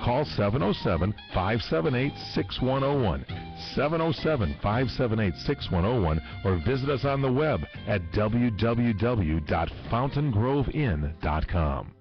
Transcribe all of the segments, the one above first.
Call 707-578-6101, 707-578-6101, or visit us on the web at www.fountaingroveinn.com.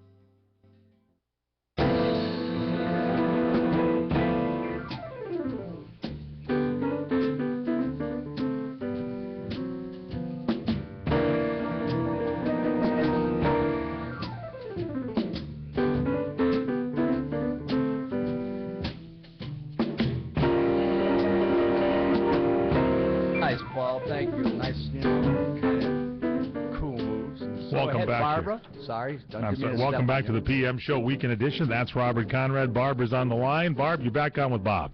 Welcome back to the PM Show Weekend Edition. That's Robert Conrad. Barb is on the line. Barb, you're back on with Bob.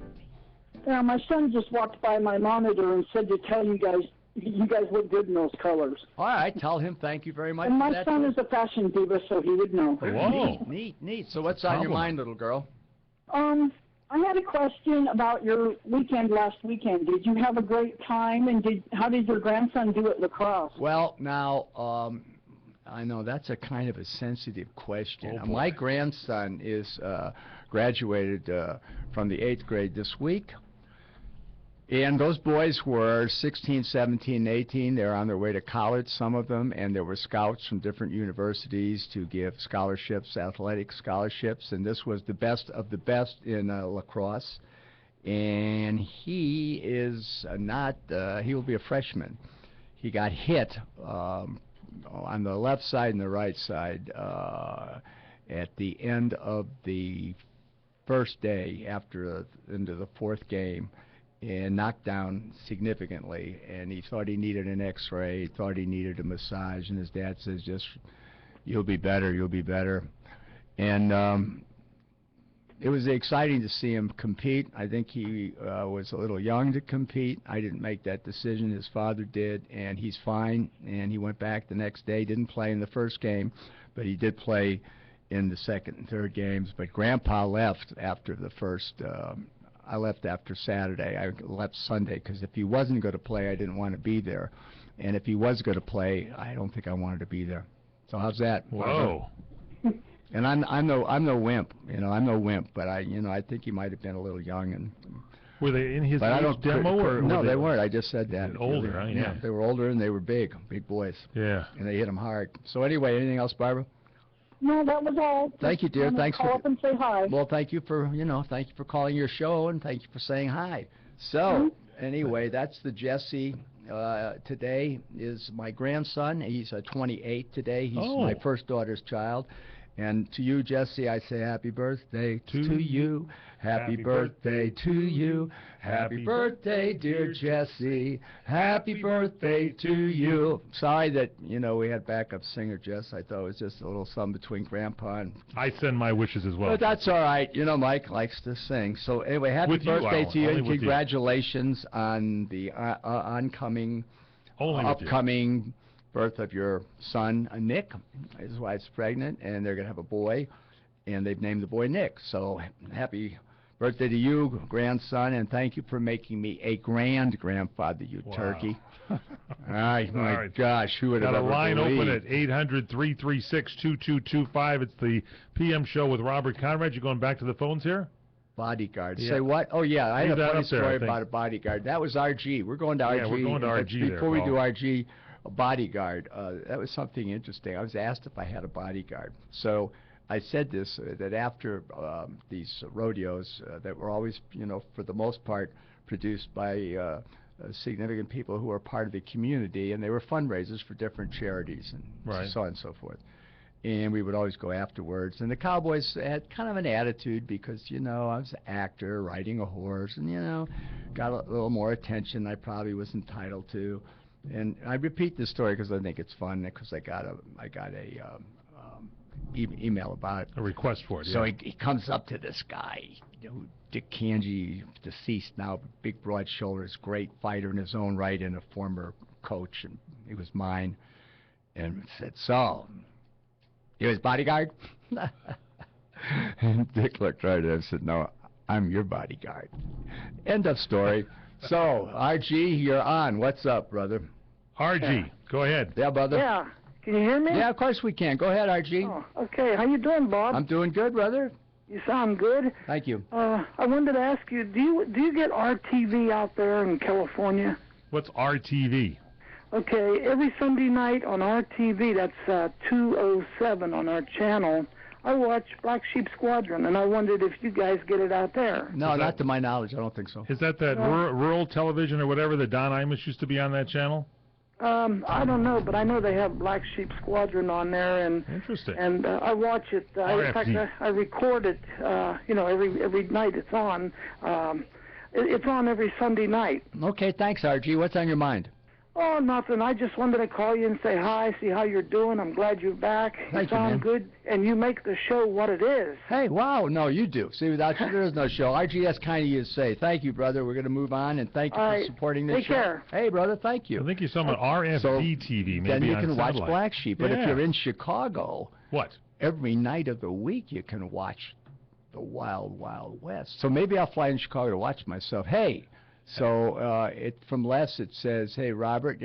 Yeah, my son just walked by my monitor and said to tell you guys look good in those colors. All right, tell him thank you very much. And my son is a fashion diva, so he would know. Whoa. Neat. So what's on your mind, little girl? I had a question about your weekend last weekend. Did you have a great time, and how did your grandson do at lacrosse? Well, now, I know that's a kind of a sensitive question. My grandson is graduated from the 8th grade this week. And those boys were 16, 17, 18. They're on their way to college, some of them, and there were scouts from different universities to give scholarships, athletic scholarships, and this was the best of the best in lacrosse. And he is he will be a freshman. He got hit on the left side and the right side at the end of the first day into the fourth game, and knocked down significantly, and he thought he needed an x-ray, he thought he needed a massage, and his dad says, just, you'll be better. And it was exciting to see him compete. I think he was a little young to compete. I didn't make that decision, his father did, and he's fine, and he went back the next day, didn't play in the first game, but he did play in the second and third games. But Grandpa left after the first I left after Saturday. I left Sunday because if he wasn't going to play, I didn't want to be there. And if he was going to play, I don't think I wanted to be there. So how's that? Whoa. And I'm no wimp, I'm no wimp, but I think he might have been a little young. And were they in his demo or no? They weren't. I just said that. Older, huh? Yeah, they were older and they were big boys. Yeah. And they hit him hard. So anyway, anything else, Barbara? No, that was all. Thank you, dear. Thanks for call up and say hi. Well, thank you for calling your show, and thank you for saying hi. So anyway, that's the Jesse. Today is my grandson. He's 28 today. He's my first daughter's child. And to you, Jesse, I say happy birthday to you. Happy birthday to you. Happy birthday, dear Jesse. Happy birthday to you. Sorry that, we had backup singer, Jess. I thought it was just a little something between Grandpa and... I send my wishes as well. But that's all right. Mike likes to sing. So anyway, happy birthday to you, and congratulations on the upcoming birth of your son, Nick. His wife's pregnant, and they're going to have a boy, and they've named the boy Nick. So happy birthday to you, grandson, and thank you for making me a grandfather, you turkey. All right, my gosh, who would have ever got a line believed? open at 800-336-2225. It's the PM Show with Robert Conrad. You going back to the phones here? Bodyguard. Yeah. Say what? Oh, yeah, I had a funny story there, about a bodyguard. That was RG. We're going to RG. Yeah, we're going to RG Before we do RG, a bodyguard, that was something interesting. I was asked if I had a bodyguard. So I said this, that after these rodeos that were always, for the most part, produced by significant people who were part of the community, and they were fundraisers for different charities and so on and so forth. And we would always go afterwards. And the Cowboys had kind of an attitude because, I was an actor riding a horse and, got a little more attention than I probably was entitled to. And I repeat this story because I think it's fun, because I got a email about it. A request for it, So he comes up to this guy, Dick Kanji, deceased now, big broad shoulders, great fighter in his own right and a former coach, and he was mine, and said, so, you his bodyguard? And Dick looked right at him and said, no, I'm your bodyguard. End of story. So, RG, you're on. What's up, brother? RG, go ahead. Yeah, brother. Yeah. Can you hear me? Yeah, of course we can. Go ahead, RG. Oh, okay. How you doing, Bob? I'm doing good, brother. You sound good. Thank you. I wanted to ask you, do you get RTV out there in California? What's RTV? Okay, every Sunday night on RTV, that's 207 on our channel, I watch Black Sheep Squadron, and I wondered if you guys get it out there. No, not to my knowledge. I don't think so. Is that rural television or whatever that Don Imus used to be on that channel? I don't know, but I know they have Black Sheep Squadron on there, and Interesting. And I watch it. In fact, I record it. Every night it's on. It's on every Sunday night. Okay, thanks, RG. What's on your mind? Oh, nothing. I just wanted to call you and say hi, see how you're doing. I'm glad you're back. Thank you, sound man. good, and you make the show what it is. Hey, wow. No, you do. See, without you, there is no show. RG, that's kind of you to say. Thank you, brother. We're going to move on, and thank you for supporting this Take show. care. Hey, brother, thank you. I think you saw on RFD-TV, maybe then you on can watch satellite. Black Sheep. But if you're in Chicago, What? every night of the week you can watch the Wild Wild West. So maybe I'll fly in Chicago to watch myself. Hey, so from Les it says, hey, Robert,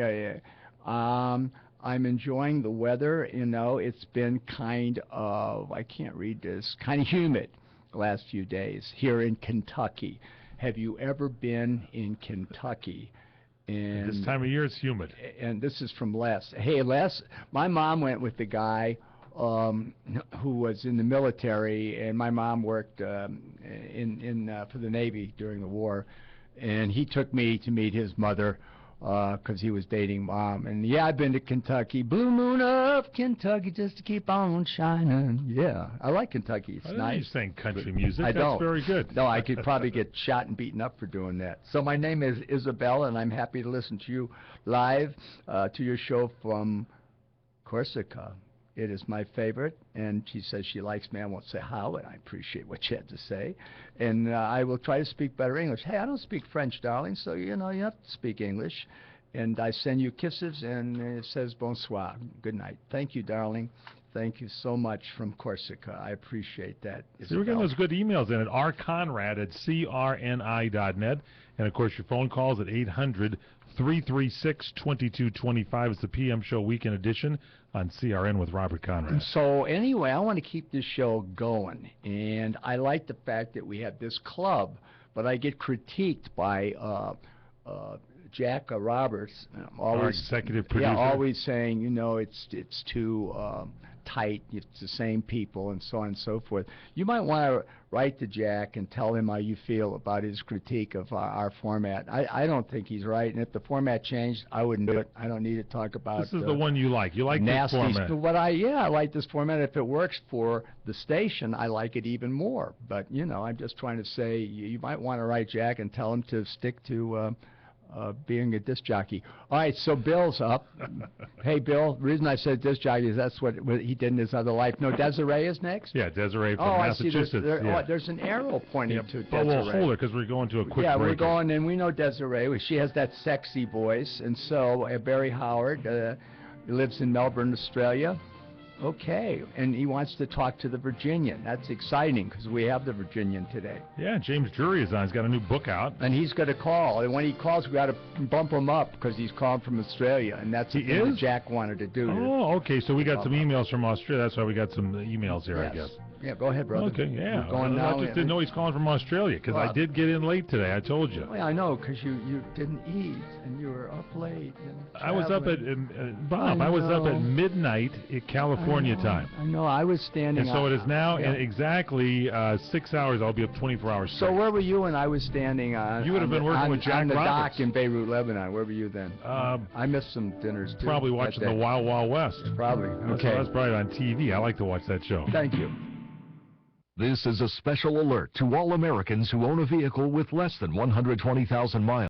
I'm enjoying the weather. You know, it's been kind of, I can't read this, kind of humid the last few days here in Kentucky. Have you ever been in Kentucky? And This time of year it's humid. and this is from Les. Hey, Les, my mom went with the guy who was in the military, and my mom worked for the Navy during the war, and he took me to meet his mother because he was dating Mom. And yeah, I've been to Kentucky, Blue Moon of Kentucky, just to keep on shining. Yeah, I like Kentucky. It's I didn't know nice. you sang country music. I That's don't. very good. No, I could probably get shot and beaten up for doing that. So my name is Isabel, and I'm happy to listen to you live to your show from Corsica. It is my favorite, and she says she likes me. I won't say how, and I appreciate what you had to say. And I will try to speak better English. Hey, I don't speak French, darling, so, you know, you have to speak English. And I send you kisses, and it says bonsoir, good night. Thank you, darling. Thank you so much from Corsica. I appreciate that. So we're getting those good emails in at rconrad@crni.net. And, of course, your phone calls at 800-336-2225. It's the PM Show Weekend Edition on CRN with Robert Conrad. So anyway, I want to keep this show going, and I like the fact that we have this club, but I get critiqued by Jack Roberts, Our executive producer. Yeah, always saying, you know, it's too tight, it's the same people, and so on and so forth. You might want to write to Jack and tell him how you feel about his critique of our format. I don't think he's right, and if the format changed, I wouldn't do it. I don't need to talk about This is the one you like. You like this nasty format. But I like this format. If it works for the station, I like it even more. But, you know, I'm just trying to say you might want to write Jack and tell him to stick to being a disc jockey. All right, so Bill's up. Hey, Bill, the reason I said disc jockey is that's what he did in his other life. No, Desiree is next? Yeah, Desiree from I see. Massachusetts. There's an arrow pointing to Desiree. But we'll hold her because we're going to a quick break. We're going, and we know Desiree. She has that sexy voice. And so Barry Howard lives in Melbourne, Australia. Okay, and he wants to talk to the Virginian. That's exciting because we have the Virginian today. Yeah, James Drury is on. He's got a new book out. And he's going to call. And when he calls, we got to bump him up because he's calling from Australia. And that's the thing that Jack wanted to do. Oh, okay. So we got some emails from Australia. That's why we got some emails here, Yes. I guess. Yeah, go ahead, brother. Okay, yeah. We're going now. I just didn't know he's calling from Australia because I did get in late today. I told you. Well, I know because you didn't eat and you were up late. And I was up at Bob. I was up at midnight at California time. I know. I was standing. And so it is now in exactly 6 hours. I'll be up 24 hours straight. So where were you when I was standing on? You would have been working with Jack on the Roberts. dock in Beirut, Lebanon. Where were you then? I missed some dinners too. Probably watching the Wild Wild West. Probably. Okay. That's probably on TV. I like to watch that show. Thank you. This is a special alert to all Americans who own a vehicle with less than 120,000 miles.